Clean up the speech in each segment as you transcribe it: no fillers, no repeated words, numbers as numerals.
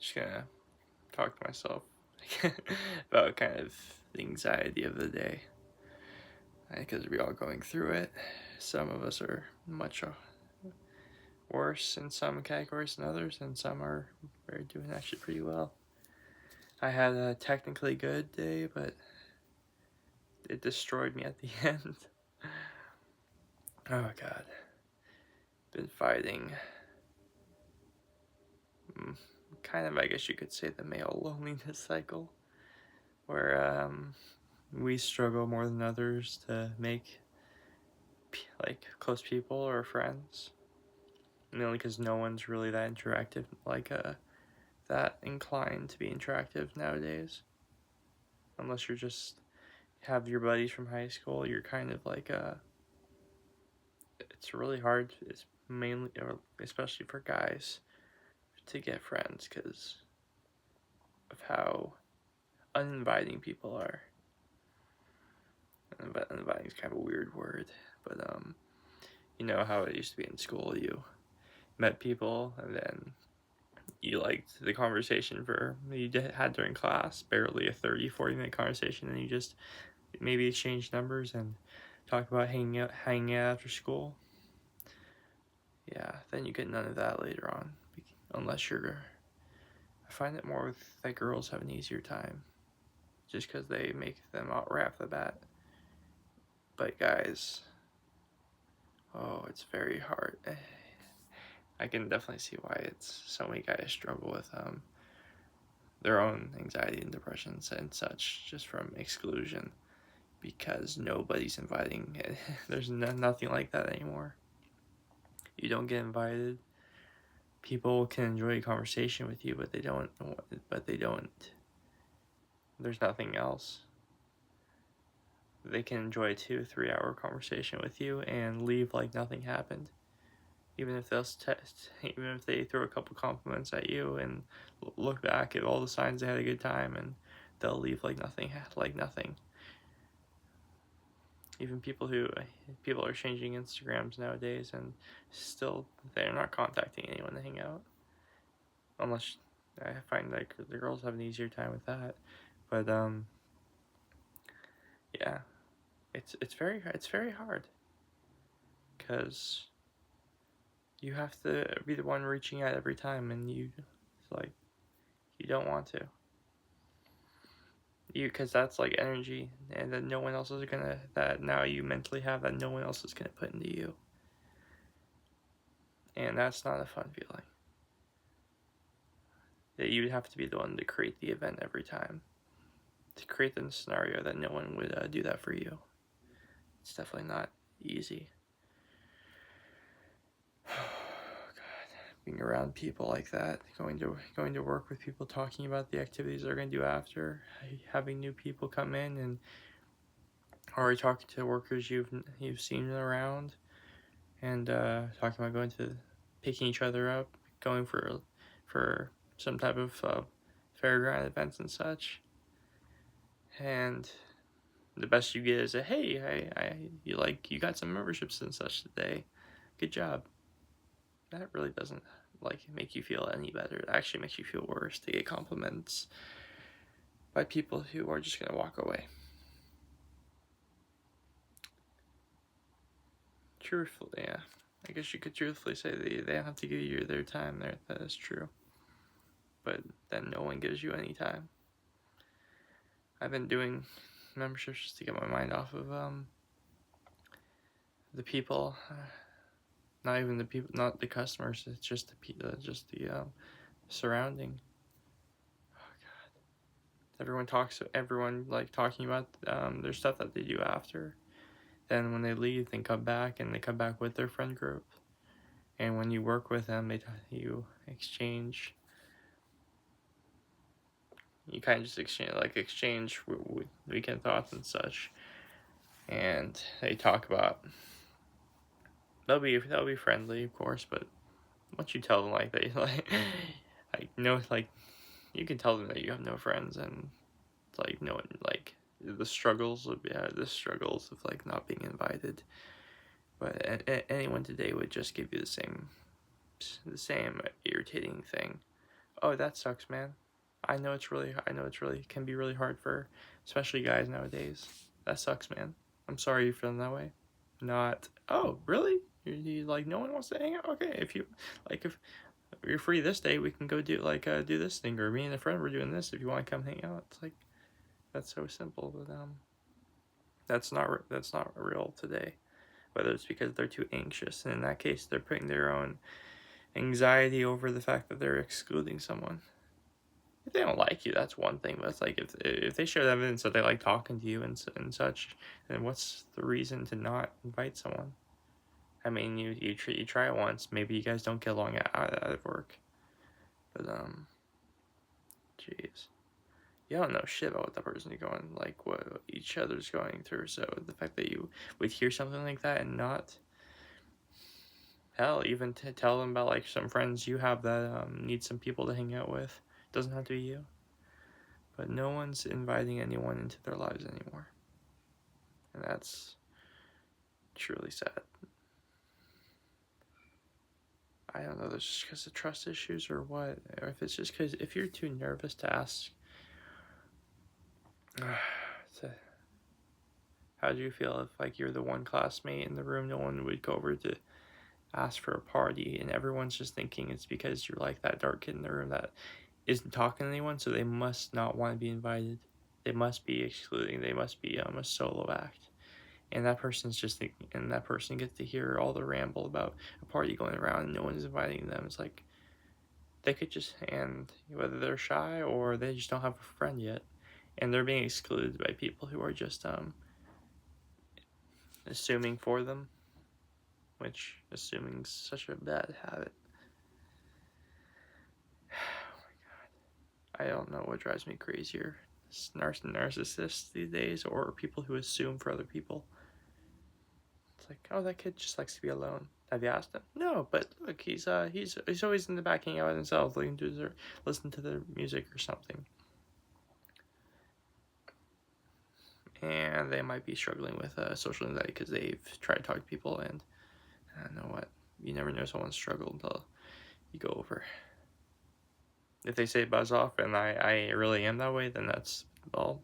just gonna talk to myself about kind of the anxiety of the day, because we're all going through it. Some of us are much worse in some categories than others, and some are doing actually pretty well. I had a technically good day, but it destroyed me at the end. Oh god. Been fighting kind of, I guess you could say, the male loneliness cycle, where we struggle more than others to make like close people or friends, mainly because no one's really that interactive, like that inclined to be interactive nowadays. Unless you're just have your buddies from high school, you're kind of like it's really hard. It's mainly, or especially for guys, to get friends because of how uninviting people are. Uninviting is kind of a weird word, but you know how it used to be in school. You met people, and then you liked the conversation you had during class, barely a 30-40 minute conversation, and you just maybe exchange numbers and talk about hanging out after school. Yeah, then you get none of that later on, unless you're. I find it more that girls have an easier time, just because they make them out right off the bat. But guys, oh, it's very hard. I can definitely see why it's so many guys struggle with their own anxiety and depressions and such, just from exclusion, because nobody's inviting. There's nothing like that anymore. You don't get invited. People can enjoy a conversation with you, but they don't. There's nothing else. They can enjoy a 2-3 hour conversation with you and leave like nothing happened. Even if even if they throw a couple compliments at you and look back at all the signs they had a good time, and they'll leave like nothing. Even people are changing Instagrams nowadays, and still they're not contacting anyone to hang out, unless I find like the girls have an easier time with that. But yeah, it's very hard, because you have to be the one reaching out every time, and you don't want to. Because that's like energy, and that no one else is gonna, that now you mentally have, that no one else is gonna put into you, and that's not a fun feeling. That you would have to be the one to create the event every time, to create the scenario that no one would do that for you. It's definitely not easy. Being around people like that, going to work with people, talking about the activities they're going to do after, having new people come in, and already talking to workers you've seen around, and talking about picking each other up, going for some type of fairground events and such, and the best you get is hey, you got some memberships and such today, good job. That really doesn't make you feel any better. It actually makes you feel worse to get compliments by people who are just gonna walk away. Truthfully, yeah, I guess you could truthfully say they have to give you their time there. That is true, but then no one gives you any time. I've been doing memberships just to get my mind off of the people, not even the people, not the customers. It's just the surrounding. Oh god, everyone like talking about their stuff that they do after. Then when they leave, they come back, and they come back with their friend group. And when you work with them, you exchange. You kind of just exchange weekend thoughts and such, and they talk about. They'll be friendly, of course, but once you tell them like that, you can tell them that you have no friends, and like no one, like the struggles of like not being invited. But anyone today would just give you the same irritating thing Oh, that sucks, man. I know it's really can be really hard for especially guys nowadays. That sucks, man. I'm sorry you're feeling that way. Not, oh, really? You like no one wants to hang out? Okay, if you like if you're free this day, we can go do like do this thing, or me and a friend we're doing this if you want to come hang out. It's like that's so simple, but that's not real today. Whether it's because they're too anxious, and in that case, they're putting their own anxiety over the fact that they're excluding someone. If they don't like you, that's one thing. But it's like if they show evidence that they like talking to you and such, then what's the reason to not invite someone? I mean, you try it once. Maybe you guys don't get along out of work, but jeez, you don't know shit about what that person's going, like what each other's going through. So the fact that you would hear something like that and not, hell, even to tell them about like some friends you have that need some people to hang out with, doesn't have to be you. But no one's inviting anyone into their lives anymore, and that's truly sad. I don't know, there's just because of trust issues or what, or if it's just because if you're too nervous to ask, to, how do you feel if like you're the one classmate in the room, no one would go over to ask for a party, and everyone's just thinking it's because you're like that dark kid in the room that isn't talking to anyone, so they must not want to be invited. They must be excluding. They must be a solo act. And that person's just thinking, and that person gets to hear all the ramble about a party going around and no one's inviting them. It's like they could just, and whether they're shy or they just don't have a friend yet, and they're being excluded by people who are just assuming for them, which assuming is such a bad habit. I don't know what drives me crazier, narcissists these days or people who assume for other people. It's like, oh, that kid just likes to be alone. Have you asked him? No, but look, he's always in the back hanging out with himself, listen to the music or something. And they might be struggling with social anxiety because they've tried to talk to people, and I don't know what. You never know someone's struggle until you go over. If they say buzz off and I really am that way, then that's, well,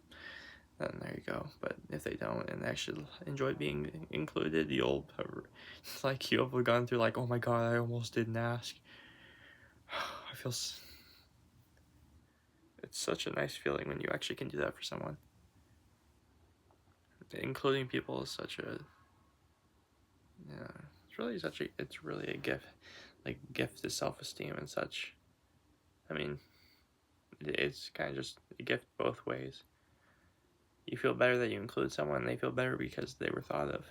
then there you go. But if they don't and actually enjoy being included, you'll have gone through like, oh my god, I almost didn't ask. I feel it's such a nice feeling when you actually can do that for someone. Including people is such a, yeah, it's really a gift, like gift to self-esteem and such. I mean, it's kind of just a gift both ways. You feel better that you include someone, and they feel better because they were thought of.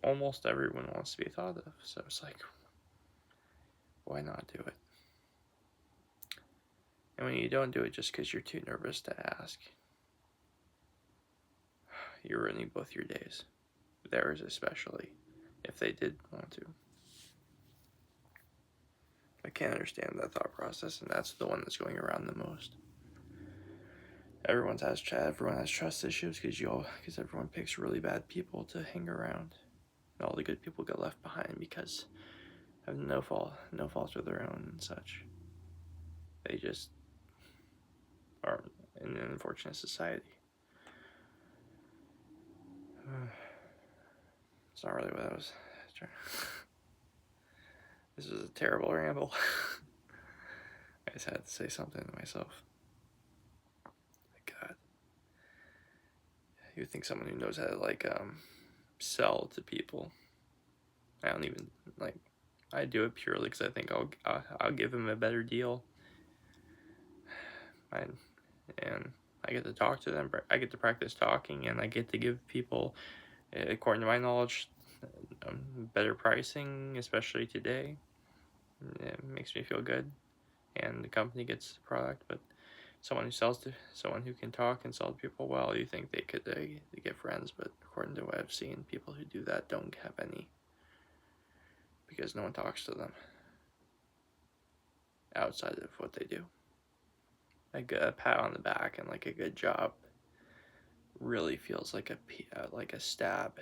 Almost everyone wants to be thought of, so it's like, why not do it? And when you don't do it just because you're too nervous to ask, you're ruining both your days. Theirs especially, if they did want to. I can't understand that thought process, and that's the one that's going around the most. Everyone has trust issues because everyone picks really bad people to hang around, and all the good people get left behind because of no fault of their own and such. They just are in an unfortunate society. It's not really what I was trying. This is a terrible ramble. I just had to say something to myself. My God. You would think someone who knows how to like sell to people. I don't even like. I do it purely because I think I'll give him a better deal. And I get to talk to them. I get to practice talking, and I get to give people, according to my knowledge, better pricing, especially today. It makes me feel good, and the company gets the product. But someone who can talk and sell to people well, you think they could they get friends, but according to what I've seen, people who do that don't have any, because no one talks to them outside of what they do. Like a pat on the back and like a good job really feels like a stab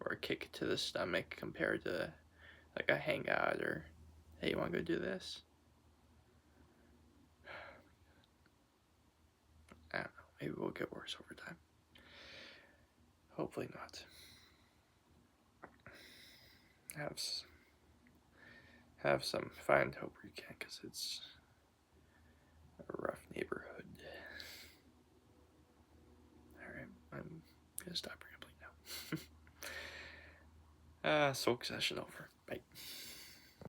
or a kick to the stomach compared to like a hangout or Hey, you want to go do this? I don't know. Maybe we'll get worse over time. Hopefully not. Have some find hope where you can, because it's a rough neighborhood. Alright, I'm gonna stop rambling now. Sulk session over. Bye.